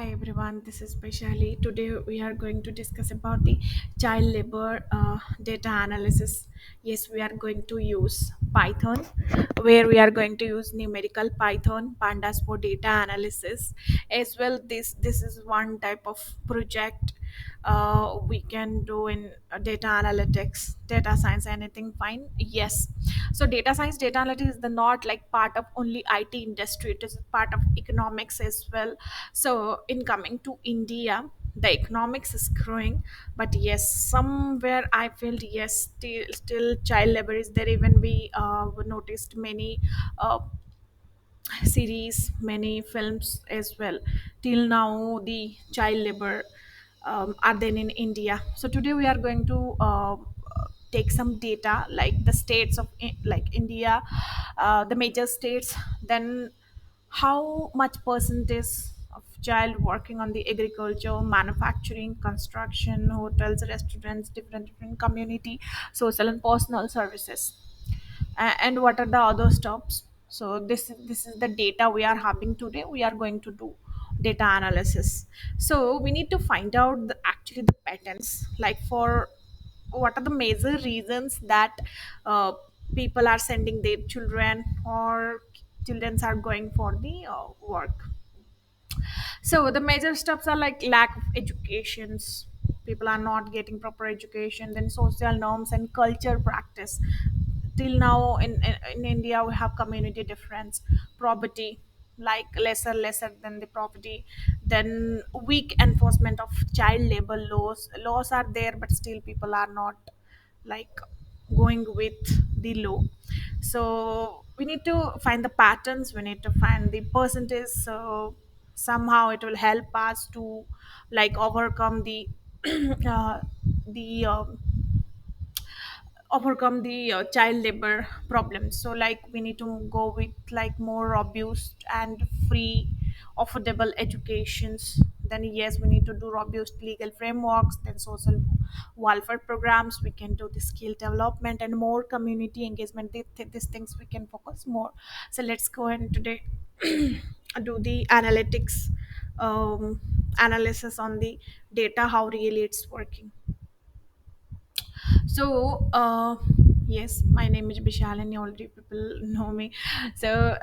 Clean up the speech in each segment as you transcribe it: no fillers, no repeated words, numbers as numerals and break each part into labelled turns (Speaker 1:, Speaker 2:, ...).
Speaker 1: Hi everyone, this is Vaishali. Today we are going to discuss about the child labor data analysis. Yes, we are going to use Python, where we are going to use numerical Python, pandas for data analysis. As well, this is one type of project we can do in data analytics, data science, anything fine. Yes, so data science, data analytics is the not like part of only IT industry. It is part of economics as well. So in coming to India, the economics is growing, but yes, somewhere I felt yes, still child labor is there. Even we noticed many uh, series, many films as well. Till now, the child labor are then in India. So today we are going to take some data like the states of like India, the major states, then how much percentage of child working on the agriculture, manufacturing, construction, hotels, restaurants, different community, social and personal services, and what are the other stops. So this is the data we are having today. We are going to do data analysis. So we need to find out actually the patterns, like for what are the major reasons that uh, people are sending their children, or children are going for the work. So the major steps are like lack of educations. People are not getting proper education. Then social norms and culture practice. Till now in India we have community difference, poverty, like lesser than the poverty. Then weak enforcement of child labor laws. Laws are there, but still people are not like going with the law. So we need to find the patterns, we need to find the percentage. So somehow it will help us to like overcome the uh, the overcome the child labor problems. So like we need to go with like more robust and free affordable educations. Then yes, we need to do robust legal frameworks, then social welfare programs, we can do the skill development and more community engagement. These things we can focus more. So let's go and today do the analytics, analysis on the data, how really it's working. So, yes, my name is Bishalini. Already people know me. So,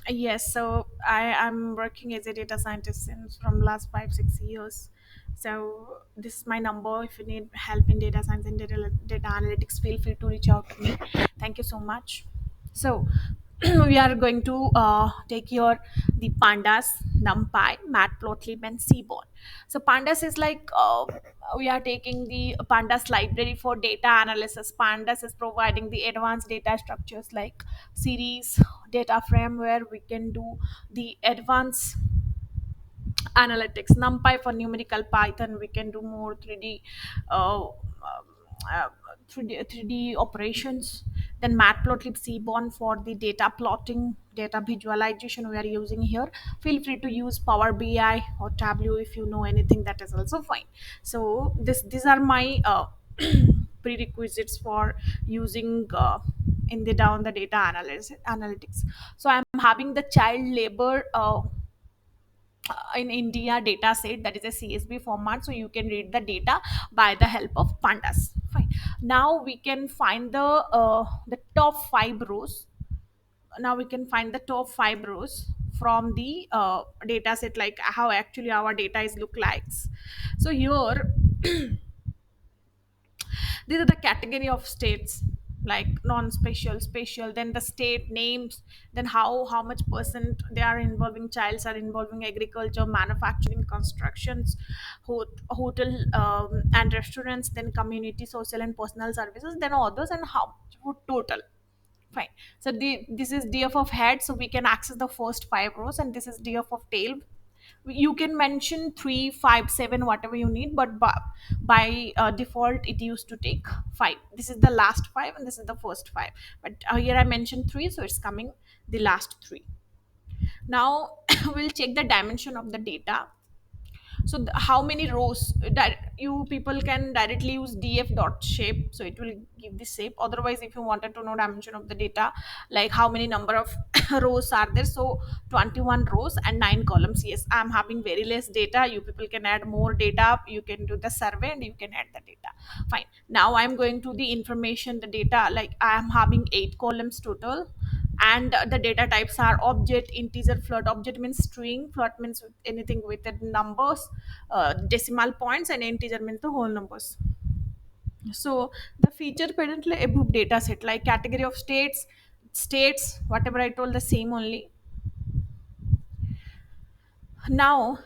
Speaker 1: yes, so I am working as a data scientist since from last 5 6 years. So this is my number. If you need help in data science and data analytics, feel free to reach out to me. Thank you so much. So we are going to take your the pandas, numpy, matplotlib, and seaborn. So pandas is like we are taking the pandas library for data analysis. Pandas is providing the advanced data structures like series, data frame, where we can do the advanced analytics. Numpy for numerical Python, we can do more 3D uh, 3D operations. Then matplotlib seaborn for the data plotting, data visualization we are using here. Feel free to use Power BI or Tableau. If you know anything, that is also fine. So these are my prerequisites for using in the down the data analytics. So I'm having the child labor in India data set, that is a CSV format, so you can read the data by the help of pandas. Fine. Now we can find the top five rows. Now we can find the top five rows from the data set, like how actually our data is look like. So here these are the category of states, like non-special, special, then the state names, then how much percent they are involving childs are involving agriculture, manufacturing, constructions, hotel, and restaurants, then community, social and personal services, then others, and how total. Fine. So this is df of head, so we can access the first five rows, and this is df of tail. You can mention 3 5 7 whatever you need, but by default it used to take five. This is the last five and this is the first five, but here I mentioned three, so it's coming the last three. Now we'll check the dimension of the data. So how many rows that you people can directly use df dot shape, so it will give the shape. Otherwise, if you wanted to know dimension of the data, like how many number of rows are there, so 21 rows and 9 columns. Yes, I'm having very less data, you people can add more data, you can do the survey and you can add the data. Fine, now I'm going to the information, the data, like I am having 8 columns total. And the data types are object, integer, float. Object means string, float means anything with the numbers, decimal points, and integer means the whole numbers. So the feature presently above data set, like category of states, whatever I told, the same only. Now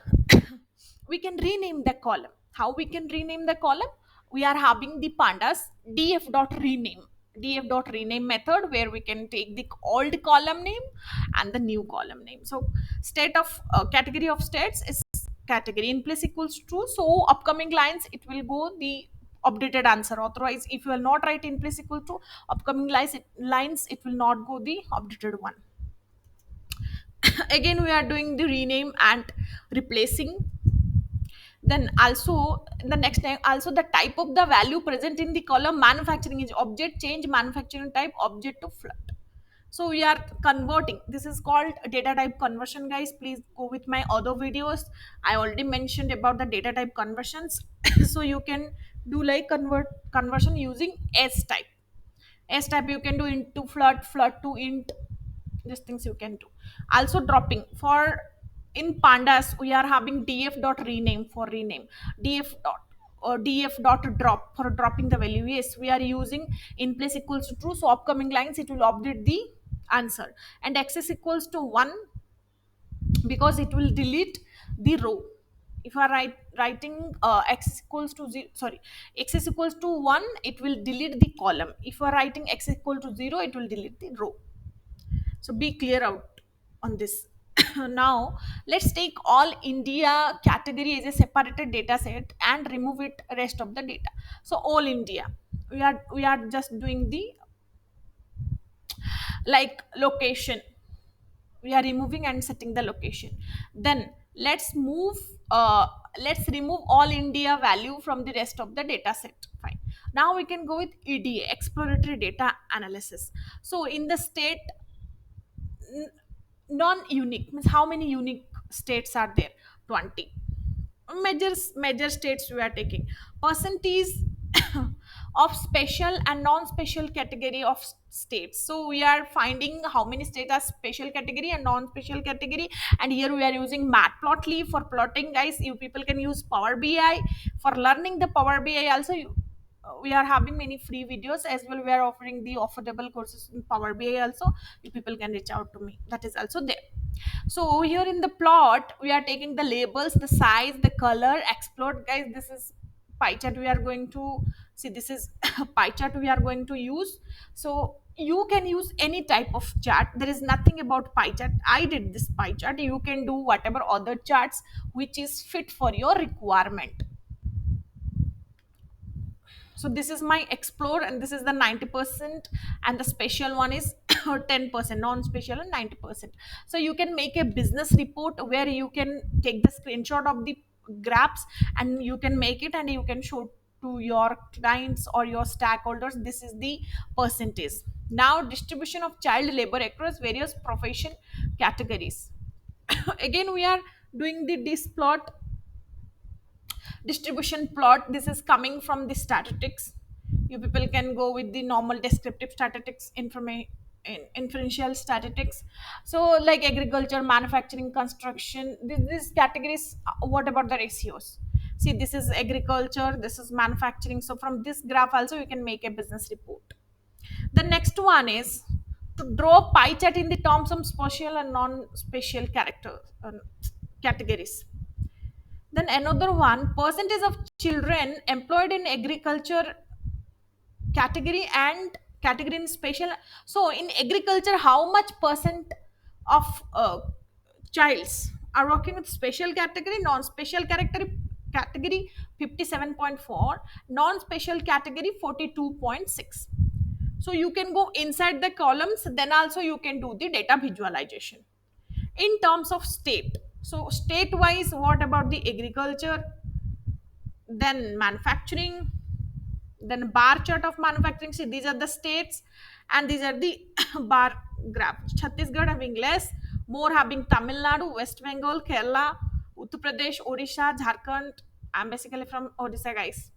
Speaker 1: we can rename the column. How we can rename the column? We are having the pandas df dot rename, df dot rename method, where we can take the old column name and the new column name. So state of category of states is category in place equals true, so upcoming lines it will go the updated answer. Otherwise, if you will not write in place equal to upcoming lines, it will not go the updated one. Again, we are doing the rename and replacing. Then also the next time, also the type of the value present in the column manufacturing is object, change manufacturing type object to float. So we are converting, this is called data type conversion, guys. Please go with my other videos, I already mentioned about the data type conversions. So you can do like conversion using s type. S type you can do into float, float to int. These things you can do. Also dropping for in pandas, we are having df dot rename for rename, df dot or df dot drop for dropping the value. Yes, we are using in place equals to true, so upcoming lines it will update the answer. And access equals to 1, because it will delete the row. If you are writing x equals to 0, sorry, x is equals to 1, it will delete the column. If you are writing x equal to 0, it will delete the row. So be clear out on this. Now let's take all India category as a separated data set and remove it rest of the data. So all India, we are just doing the like location, we are removing and setting the location. Then let's remove all India value from the rest of the data set. Fine, now we can go with EDA, exploratory data analysis. So in the state, non-unique means how many unique states are there? 20. Major states we are taking percentage of special and non-special category of states. So we are finding how many states are special category and non-special category, and here we are using matplotlib for plotting, guys. You people can use Power BI for learning the Power BI also. We are having many free videos as well, we are offering the affordable courses in Power BI also. You people can reach out to me, that is also there. So over here in the plot, we are taking the labels, the size, the color, explode, guys. This is pie chart we are going to see. This is pie chart we are going to use. So you can use any type of chart. There is nothing about pie chart. I did this pie chart. You can do whatever other charts which is fit for your requirement. So this is my explore, and this is the 90%, and the special one is 10%, non-special and 90%. So you can make a business report where you can take the screenshot of the graphs and you can make it and you can show to your clients or your stakeholders. This is the percentage. Now distribution of child labor across various profession categories. Again we are doing the this plot, distribution plot. This is coming from the statistics. You people can go with the normal descriptive statistics information, inferential statistics. So like agriculture, manufacturing, construction, these categories. What about the ratios? See, this is agriculture, this is manufacturing. So from this graph also you can make a business report. The next one is to draw pie chart in the terms of spatial and non-spatial character categories. Then another one, percentage of children employed in agriculture category and category in special. So in agriculture, how much percent of childs are working with special category, non-special category 57.4, non-special category 42.6. So you can go inside the columns, then also you can do the data visualization in terms of state. So state wise, what about the agriculture, then manufacturing, then bar chart of manufacturing. See, these are the states and these are the bar graph. Chhattisgarh having less, more having Tamil Nadu, West Bengal, Kerala, Uttar Pradesh, Odisha, Jharkhand. I'm basically from Odisha, guys.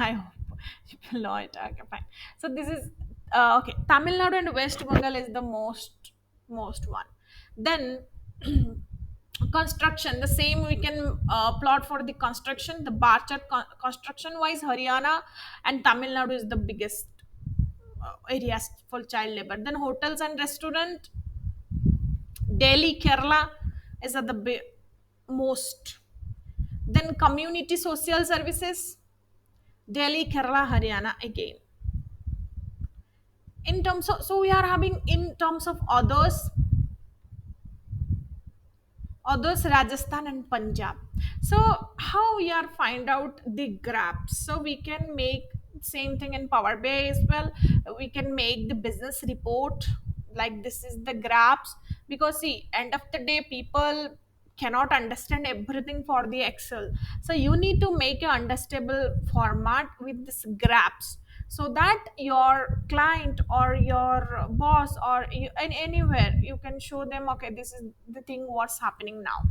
Speaker 1: I hope you will know it. Okay, fine. So this is okay. Tamil Nadu and West Bengal is the most one. Then construction. The same we can plot for the construction. The bar chart construction wise, Haryana and Tamil Nadu is the biggest areas for child labor. Then hotels and restaurant. Delhi, Kerala is at the most. Then community social services. Delhi, Kerala, Haryana again. In terms of, so we are having in terms of others Rajasthan and Punjab. So how we are find out the graphs, so we can make same thing in Power BI as well. We can make the business report like this is the graphs, because see, end of the day people cannot understand everything for the Excel. So you need to make a understandable format with this graphs, so that your client or your boss or you, and anywhere you can show them, okay, this is the thing what's happening now.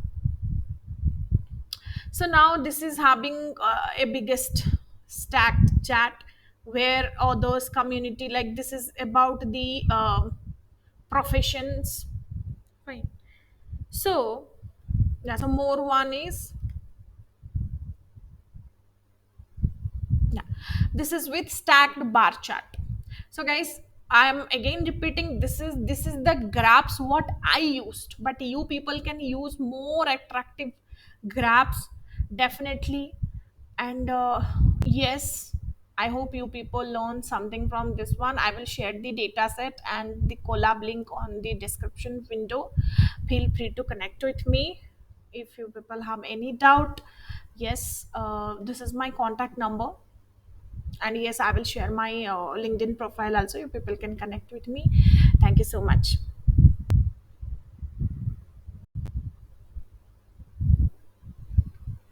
Speaker 1: So now this is having a biggest stacked chat where others community, like this is about the professions. Fine. So yeah, so more one is, yeah, this is with stacked bar chart. So guys, I am again repeating, this is the graphs what I used, but you people can use more attractive graphs definitely. And yes, I hope you people learn something from this one. I will share the data set and the collab link on the description window. Feel free to connect with me if you people have any doubt. Yes, this is my contact number, and yes, I will share my LinkedIn profile also, you people can connect with me. Thank you so much.